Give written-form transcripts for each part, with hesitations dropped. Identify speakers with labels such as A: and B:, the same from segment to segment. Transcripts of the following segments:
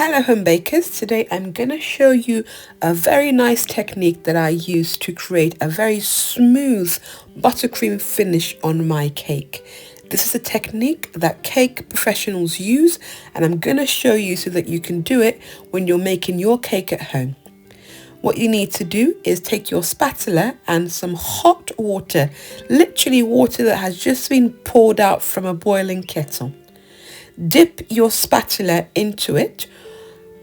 A: Hello home bakers, today I'm going to show you a very nice technique that I use to create a very smooth buttercream finish on my cake. This is a technique that cake professionals use, and I'm going to show you so that you can do it when you're making your cake at home. What you need to do is take your spatula and some hot water, literally water that has just been poured out from a boiling kettle. Dip your spatula into it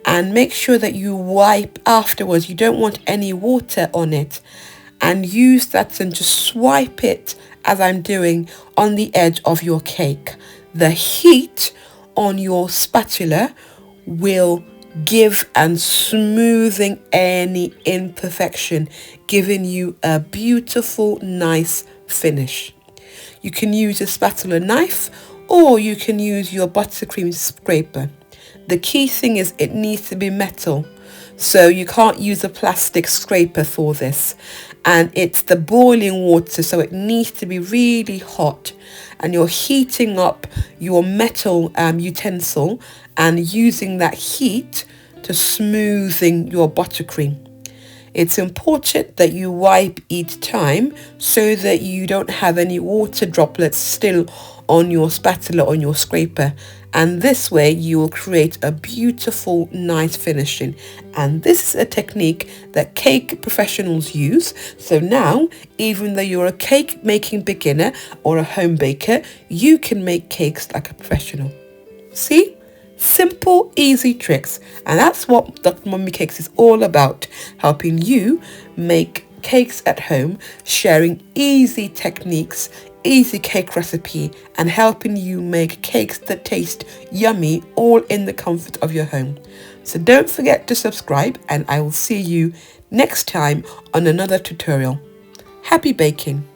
A: and make sure that you wipe afterwards. You don't want any water on it, and use that and just swipe it as I'm doing on the edge of your cake. The heat on your spatula will give and smoothing any imperfection, giving you a beautiful, nice finish. You can use a spatula knife or you can use your buttercream scraper. The key thing is it needs to be metal, so you can't use a plastic scraper for this. And it's the boiling water, so it needs to be really hot. And you're heating up your metal utensil and using that heat to smoothing your buttercream. It's important that you wipe each time so that you don't have any water droplets still on your spatula, on your scraper, and this way you will create a beautiful, nice finishing. And this is a technique that cake professionals use. So now, even though you're a cake making beginner or a home baker, you can make cakes like a professional. See? Simple, easy tricks, and that's what Drmummycakes is all about, helping you make cakes at home, sharing easy techniques, easy cake recipe, and helping you make cakes that taste yummy, all in the comfort of your home. So don't forget to subscribe, and I will see you next time on another tutorial. Happy baking!